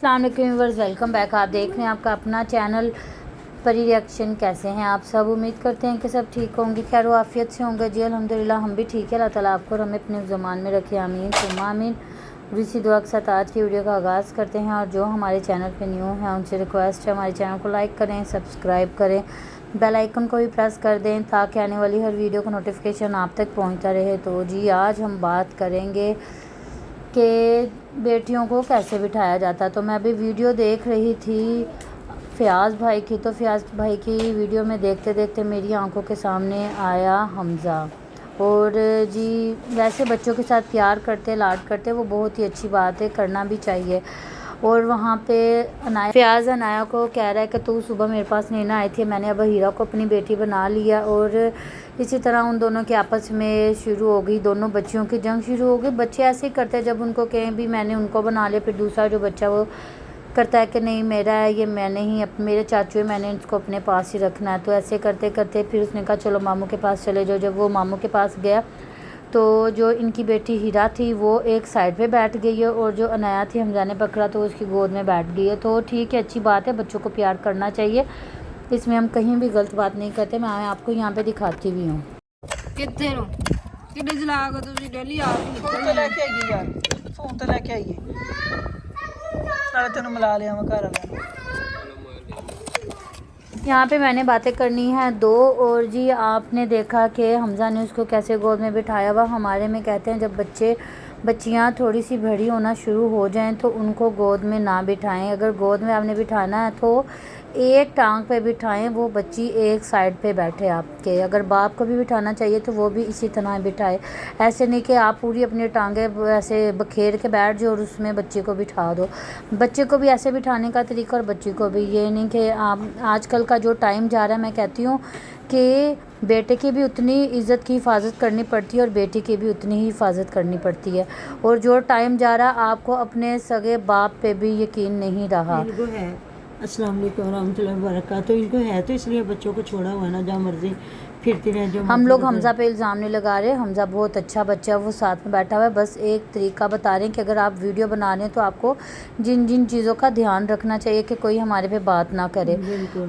अस्सलाम वालेकुम viewers, welcome back. आप देख रहे हैं आपका अपना चैनल परी रिएक्शन। कैसे हैं आप सब? उम्मीद करते हैं कि सब ठीक होंगे, खैर आफियत से होंगे। जी अल्हम्दुलिल्लाह हम भी ठीक है। अल्लाह ताला आपको और हमें अपने ज़मान में रखे, आमीन सुम्मा आमीन। और इसी दुआ के साथ आज की वीडियो का आगाज़ करते हैं। और जो हमारे चैनल पे न्यू हैं उनसे रिक्वेस्ट है हमारे चैनल को लाइक करें, सब्सक्राइब करें, बेल आइकन को भी प्रेस कर दें ताकि आने वाली हर वीडियो का नोटिफिकेशन आप तक पहुँचता रहे। तो जी आज हम बात करेंगे कि बेटियों को कैसे बिठाया जाता। तो मैं अभी वीडियो देख रही थी फ़याज़ भाई की, तो फ़याज़ भाई की वीडियो में देखते देखते मेरी आंखों के सामने आया हमज़ा। और जी वैसे बच्चों के साथ प्यार करते, लाड करते, वो बहुत ही अच्छी बात है, करना भी चाहिए। और वहाँ पे फ़याज़ अनाया को कह रहा है कि तू सुबह मेरे पास नहीं ना आई थी, मैंने अब हीरा को अपनी बेटी बना लिया। और इसी तरह उन दोनों के आपस में शुरू हो गई, दोनों बच्चियों की जंग शुरू हो गई। बच्चे ऐसे ही करते हैं, जब उनको कहें भी मैंने उनको बना लिया, फिर दूसरा जो बच्चा वो करता है कि नहीं मेरा है, ये मैंने ही मेरे चाचू है, मैंने इसको अपने पास ही रखना है। तो ऐसे करते करते फिर उसने कहा चलो मामू के पास चले जाओ। जब वो मामू के पास गया तो जो इनकी बेटी हीरा थी वो एक साइड पे बैठ गई है, और जो अनाया थी हमजा ने पकड़ा तो उसकी गोद में बैठ गई है। तो ठीक है, अच्छी बात है, बच्चों को प्यार करना चाहिए, इसमें हम कहीं भी गलत बात नहीं करते। मैं आपको यहाँ पे दिखाती भी हूँ। ਕਿੱਥੇ ਨੂੰ ਕਿੱਡੇ ਜਲਾਗ ਤੁਸੀਂ ਡੇਲੀ ਆ ਫੋਨ ਤੇ ਲੈ ਕੇ ਆਈਏ ਯਾਰ, ਫੋਨ ਤੇ ਲੈ ਕੇ ਆਈਏ ਨਾਲੇ ਤੈਨੂੰ ਮਿਲਾ ਲਿਆ ਮੈਂ ਘਰ ਵਾਲਿਆਂ ਨੂੰ। यहाँ पे मैंने बातें करनी है दो। और जी आपने देखा कि हमज़ा ने उसको कैसे गोद में बिठाया हुआ। हमारे में कहते हैं जब बच्चियाँ थोड़ी सी बड़ी होना शुरू हो जाएं तो उनको गोद में ना बिठाएं। अगर गोद में आपने बिठाना है तो एक टांग पे बिठाएं, वो बच्ची एक साइड पे बैठे आपके। अगर बाप को भी बिठाना चाहिए तो वो भी इसी तरह बिठाए। ऐसे नहीं कि आप पूरी अपनी टांगें ऐसे बखेर के बैठ जाओ और उसमें बच्चे को बिठा दो। बच्चे को भी ऐसे बिठाने का तरीका और बच्ची को भी। ये नहीं कि आप आजकल का जो टाइम जा रहा है, मैं कहती हूँ कि बेटे की भी उतनी इज़्ज़त की हिफाजत करनी पड़ती है और बेटी की भी उतनी ही हिफाजत करनी पड़ती है। और जो टाइम जा रहा आपको अपने सगे बाप पे भी यकीन नहीं रहा। इनको है अस्सलाम वालेकुम रहमतुल्लाहि व बरकातहू, इनको है तो इसलिए बच्चों को छोड़ा हुआ है ना, जहाँ मर्जी फिरती रहे। जो हम लोग हमज़ा पे इल्ज़ाम नहीं लगा रहे, हमज़ा बहुत अच्छा बच्चा है, वो साथ में बैठा हुआ है। बस एक तरीका बता रहे हैं कि अगर आप वीडियो बना रहे हैं तो आपको जिन जिन चीज़ों का ध्यान रखना चाहिए कि कोई हमारे पे बात ना करे।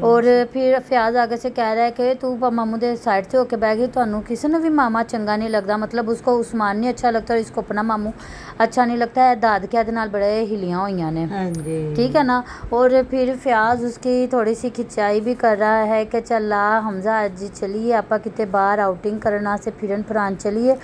और फिर फ़याज़ आगे से कह रहा है कि तू मामू दे साइड से होके बैठ गई, तो किसी ने भी मामा चंगा नहीं लगता। मतलब उसको उस्मान नहीं अच्छा लगता और इसको अपना मामू अच्छा नहीं लगता है। दाद के नाल बड़े हिलियाँ हुई ने, ठीक है ना। और फिर फ़याज़ उसकी थोड़ी सी खिंचाई भी कर रहा है कि चल हमज़ा अज चलिए आप किते बाहर आउटिंग करने से फिरन फरान चलिए।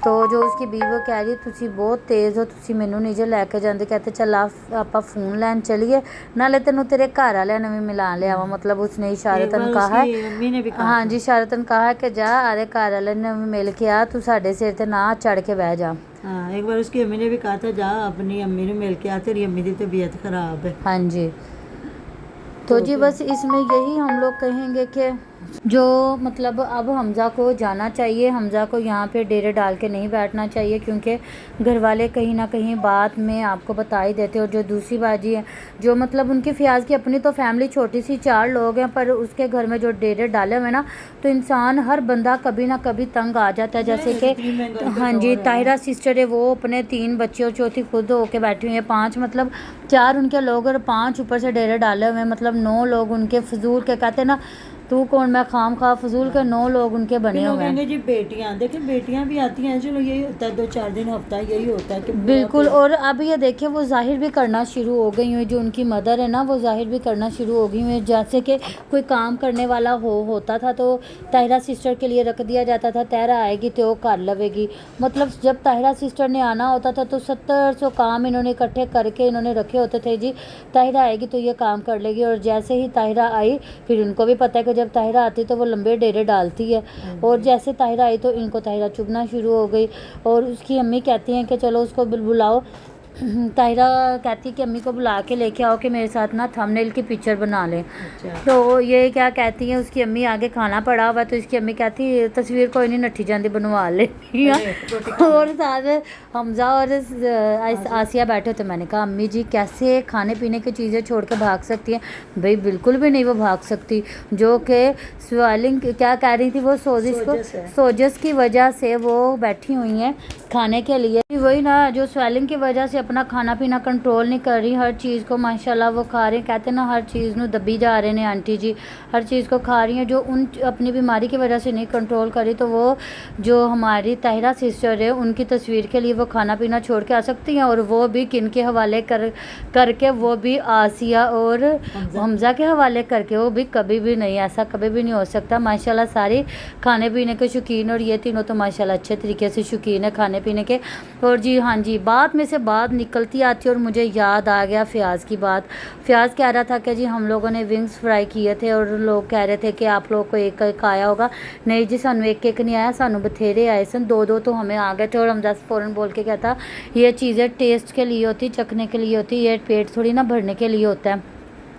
तो जो उसकी बीवी कह रही तुसी बहुत तेज़ हो, तुसी मैनू नहीं जो लैके जाते। कहते चल आप फ़ोन लैन चलिए, नाले तेनू तेरे घर वाले ने भी मिला लिया वा। मतलब उसने इशारतन कहा है, हाँ जी इशारतन कहा है कि जा आरे घर वाले ने भी मिल के आ, तू साढ़े सिर ते ना चढ़ के बह जा। हाँ, एक बार उसकी अम्मी ने भी कहा था जा अपनी अम्मी ने मिल के आ, तेरी अम्मी की तबीयत खराब है। हाँ जी, तो जी बस इसमें यही हम लोग कहेंगे कि जो मतलब अब हमज़ा को जाना चाहिए, हमज़ा को यहाँ पे डेरे डाल के नहीं बैठना चाहिए, क्योंकि घर वाले कहीं ना कहीं बात में आपको बता ही देते। और जो दूसरी बाजी है, जो मतलब उनकी फ़याज़ की अपनी तो फैमिली छोटी सी 4 लोग हैं, पर उसके घर में जो डेरे डाले हुए ना, तो इंसान हर बंदा कभी ना कभी तंग आ जाता है। जैसे कि हाँ जी ताहिरा सिस्टर है, वो अपने 3 बच्चे और चौथी खुद होके बैठी हुई है। 5 मतलब 4 उनके लोग और 5 ऊपर से डेरे डाले हुए हैं, मतलब 9 लोग उनके फजूल के कहते ना तू कौन मैं खाम खा फजूल के 9 लोग उनके बने हुए हैं। जी बेटियां देखिए, बेटियां भी आती हैं, चलो यही होता है 2-4 दिन हफ्ता यही होता है कि बिल्कुल। और अब ये देखिए वो जाहिर भी करना शुरू हो गई हुई, जो उनकी मदर है ना वो जाहिर भी करना शुरू हो गई हुई। जैसे कि कोई काम करने वाला होता था तो ताहिरा सिस्टर के लिए रख दिया जाता था, ताहिरा आएगी तो वो कर लवेगी। मतलब जब ताहिरा सिस्टर ने आना होता था तो 700 काम इन्होंने इकट्ठे करके इन्होंने रखे होते थे, जी ताहिरा आएगी तो ये काम कर लेगी। और जैसे ही ताहिरा आई फिर उनको भी पता है कि जब ताहिरा आती तो वो लंबे डेरे डालती है। और जैसे ताहिरा आई तो इनको ताहिरा चुभना शुरू हो गई। और उसकी अम्मी कहती हैं कि चलो उसको बुलाओ। ताहिरा कहती है कि अम्मी को बुला के लेके आओ कि मेरे साथ ना थंबनेल की पिक्चर बना लें। तो ये क्या कहती है, उसकी अम्मी आगे खाना पड़ा हुआ तो इसकी अम्मी कहती है तस्वीर कोई नहीं नट्ठी जाती बनवा ले। और साथ हमज़ा और आसिया बैठे तो मैंने कहा अम्मी जी कैसे खाने पीने की चीज़ें छोड़ के भाग सकती हैं? भाई बिल्कुल भी नहीं वो भाग सकती। जो कि स्वेलिंग क्या कह रही थी वो सोजस की वजह से वो बैठी हुई हैं खाने के लिए। वही ना, जो स्वेलिंग की वजह से अपना खाना पीना कंट्रोल नहीं कर रही, हर चीज़ को माशाल्लाह वो खा रहे हैं। कहते हैं ना हर चीज़ ਨੂੰ दबी जा रहे हैं आंटी जी, हर चीज़ को खा रही हैं जो उन अपनी बीमारी की वजह से नहीं कंट्रोल करी। तो वो जो हमारी ताहिरा सिस्टर है उनकी तस्वीर के लिए वो खाना पीना छोड़ के आ सकती हैं, और वो भी किन के हवाले करके, वो भी आसिया और हमज़ा के हवाले करके। वो भी कभी भी नहीं, ऐसा कभी भी नहीं हो सकता। माशाल्लाह सारी खाने पीने के शौकीन, और ये तीनों तो माशाल्लाह अच्छे तरीके से शौकीन है खाने पीने के। और जी हाँ जी, बात में से बात निकलती आती है और मुझे याद आ गया फ़याज़ की बात। फ़याज़ कह रहा था कि जी हम लोगों ने विंग्स फ्राई किए थे और लोग कह रहे थे कि आप लोगों को एक एक आया होगा। नहीं जी, सानू एक एक नहीं आया, सानू बथेरे आए सन, दो दो तो हमें आ गए थे। और हमजा फ़ौरन बोल के कहता ये चीज़ें टेस्ट के लिए होती, चखने के लिए होती, ये पेट थोड़ी ना भरने के लिए होता है।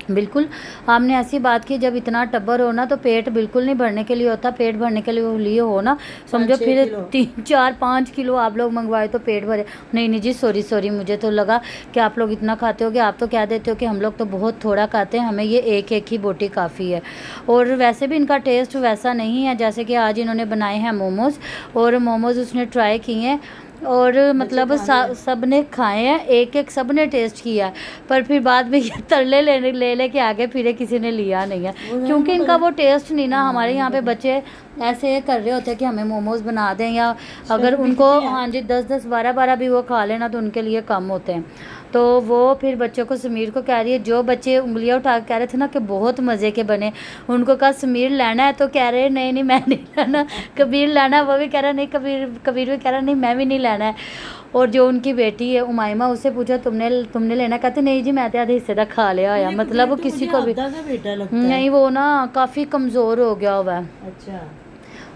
बिल्कुल आपने ऐसी बात की, जब इतना टब्बर हो ना तो पेट बिल्कुल नहीं भरने के लिए होता। पेट भरने के लिए हो ना समझो फिर 3 4 5 किलो आप लोग मंगवाए तो पेट भरे। नहीं जी, सॉरी, मुझे तो लगा कि आप लोग इतना खाते होगे। आप तो कह देते हो कि हम लोग तो बहुत थोड़ा खाते हैं, हमें ये एक एक ही बोटी काफ़ी है। और वैसे भी इनका टेस्ट वैसा नहीं है। जैसे कि आज इन्होंने बनाए हैं मोमोज़, और मोमोज़ उसने ट्राई किए हैं और मतलब सब ने खाए हैं, एक एक सब ने टेस्ट किया है। पर फिर बाद में ये तरले ले के आगे फिर किसी ने लिया नहीं है, क्योंकि इनका वो टेस्ट नहीं ना। हमारे यहाँ पे बच्चे ऐसे कर रहे होते हैं कि हमें मोमोज़ बना दें, या अगर उनको हाँ जी 10 12 भी वो खा लेना तो उनके लिए कम होते हैं। तो वो फिर बच्चों को, समीर को कह रही है, जो बच्चे उंगलियां उठा के कह रहे थे ना कि बहुत मज़े के बने, उनको कहा समीर लेना है, तो कह रहे नहीं मैं नहीं लेना। कबीर लेना है, वो भी कह रहा नहीं, कबीर भी कह रहा नहीं मैं भी नहीं लेना है। और जो उनकी बेटी है उमाइमा, उससे पूछा तुमने लेना, कहते नहीं जी मैं तो आधे हिस्से तक खा लिया आया। मतलब वो किसी को भी नहीं, वो ना काफ़ी कमज़ोर हो गया हुआ है। अच्छा।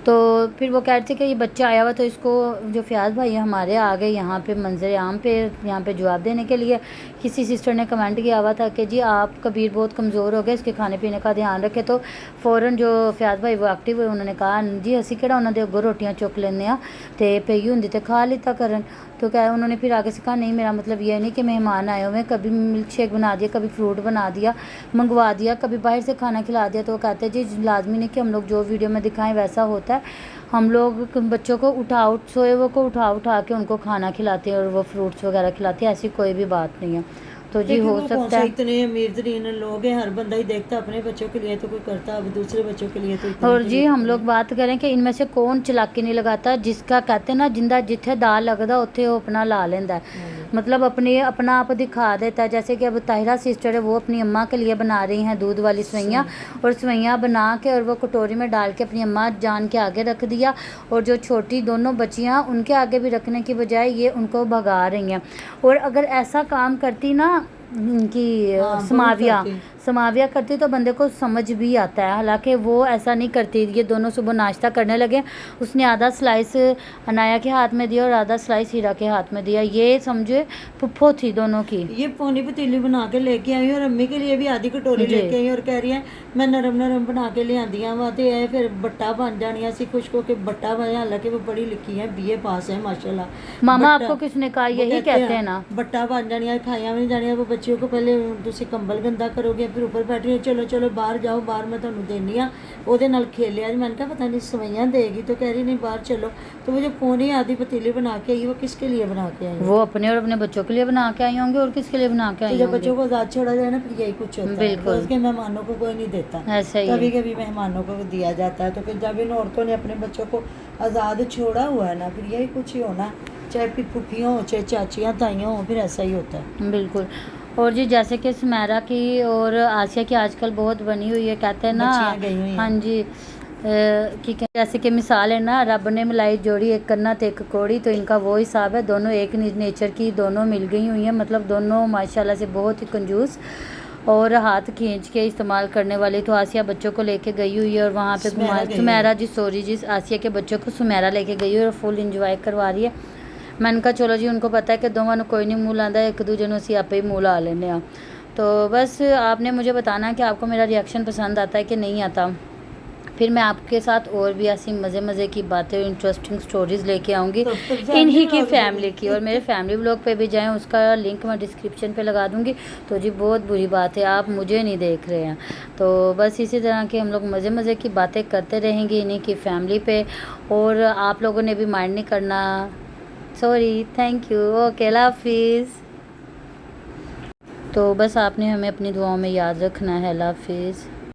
तो फिर वो कह रहे थे कि ये बच्चा आया हुआ, तो इसको जो फ़याज़ भाई हमारे आ गए यहाँ पे मंजर आम पे, यहाँ पे जवाब देने के लिए। किसी सिस्टर ने कमेंट किया हुआ था कि जी आप कबीर बहुत कमज़ोर हो गए, इसके खाने पीने का ध्यान रखें। तो फ़ौरन जो फ़याज़ भाई वो एक्टिव हुए, उन्होंने कहा जी असी किहड़ा उन्होंने अगों रोटियां चुक लेने आ, ते पई हुंदी ते खा लिता करन। तो क्या उन्होंने फिर आगे से कहा नहीं मेरा मतलब ये नहीं कि मेहमान आए हुए, कभी मिल्क शेक बना दिया, कभी फ्रूट बना दिया मंगवा दिया, कभी बाहर से खाना खिला दिया। तो वो कहते हैं जी लाजमी नहीं कि हम लोग जो वीडियो में दिखाएं वैसा होता है। हम लोग बच्चों को सोए वो को उठा के उनको खाना खिलाते हैं और वो फ्रूट्स वगैरह खिलाते हैं, ऐसी कोई भी बात नहीं है। तो जी हो सकता है इतने अमीर तरीन लोग हैं, हर बंदा ही देखता अपने बच्चों के लिए तो कोई करता, अब दूसरे बच्चों के लिए तो। और जी हम लोग बात करें कि इनमें से कौन चालाकी नहीं लगाता, जिसका कहते हैं ना जिंदा जिथे दाल लगता उत्थे वो अपना ला लेंदा है। मतलब अपना आप दिखा देता है। जैसे कि अब ताहिरा सिस्टर है, वो अपनी अम्मा के लिए बना रही हैं दूध वाली सवैयाँ, और सवैयाँ बना के और वो कटोरी में डाल के अपनी अम्मा जान के आगे रख दिया, और जो छोटी दोनों बच्चियाँ उनके आगे भी रखने की बजाय ये उनको भगा रही हैं। और अगर ऐसा काम करती ना कि समाविया करती तो बंदे को समझ भी आता है। हालांकि वो ऐसा नहीं करती। ये दोनों सुबह नाश्ता करने लगे, उसने आधा स्लाइस अनाया के हाथ में दिया और आधा स्लाइस हीरा के हाथ में दिया। ये समझे पुप्पो थी दोनों की। ये पौनी पतीली बना के लेके आई और अम्मी के लिए भी आधी कटोरी लेके आई और कह रही है मैं नरम बना के लियांदी वा ते फिर बट्टा बन जानिया सी खुश को के बट्टा बने। हालांकि वो बड़ी लिखी है, बीए पास है माशाल्लाह। मामा आपको किसने कहा? यही कहते हैं ना, बट्टा बन जानिया, खाया भी नहीं जानिया। वो बच्चियों को पहले तुसी कंबल गंदा करोगे, फिर ऊपर बैठी है, चलो बाहर जाओ, बाहर मैं तुहानू देनी आ, ओदे नाल खेलिया। मैंने कहा पता नहीं सवैयां देगी, तो कह रही नहीं बाहर चलो। तो वो जो पौनी आधी पतीली बना के आई, वो किसके लिए बना के आई? वो अपने और अपने बच्चों के लिए बना के आई होंगे, और किसके लिए बना के आई होंगी? जब बच्चों को आजाद छोड़ा जाए ना फिर यही कुछ होता है। बिल्कुल। उसके मेहमानों को कोई नहीं देता, ऐसा ही कभी कभी मेहमानों को दिया जाता है। तो फिर जब इन औरतों ने अपने बच्चों को आज़ाद छोड़ा हुआ है ना, फिर यही कुछ ही होना, चाहे फिर फुफियाँ हो चाहे चाचियाँ ताइयाँ हो, फिर ऐसा ही होता है। बिल्कुल। और जी जैसे कि सुमेरा की और आसिया की आजकल बहुत बनी हुई है, कहते हैं ना। हाँ जी कि जैसे कि मिसाल है ना, रब ने मिलाई जोड़ी एक कन्ना ते एक कोड़ी, तो इनका वो हिसाब है। दोनों एक नेचर की, दोनों मिल गई हुई हैं। मतलब दोनों माशाल्लाह से बहुत ही कंजूस और हाथ खींच के इस्तेमाल करने वाली। तो आसिया बच्चों को लेके गई हुई है और वहाँ पे घुमा, सुमेरा जी सॉरी जी, आसिया के बच्चों को सुमेरा लेके गई हुई है और फुल इंजॉय करवा रही है। मैंने कहा चलो जी, उनको पता है कि दोवां कोई नहीं मुँह लाता, एक दूजे नूं असीं आपे ही मुँह ला लेने आ। तो बस आपने मुझे बताना कि आपको मेरा रिएक्शन पसंद आता है कि नहीं आता। फिर मैं आपके साथ और भी ऐसी मज़े की बातें, इंटरेस्टिंग स्टोरीज़ लेके आऊँगी इन्हीं की फैमिली की। और मेरे फैमिली ब्लॉग पे भी जाएं, उसका लिंक मैं डिस्क्रिप्शन पे लगा दूँगी। तो जी बहुत बुरी बात है, आप मुझे नहीं देख रहे हैं। तो बस इसी तरह के हम लोग मज़े की बातें करते रहेंगे इन्हीं की फैमिली पे। और आप लोगों ने भी माइंड नहीं करना। सॉरी, थैंक यू, ओके, अल्लाह हाफिज़। तो बस आपने हमें अपनी दुआओं में याद रखना है। अल्लाह हाफिज़।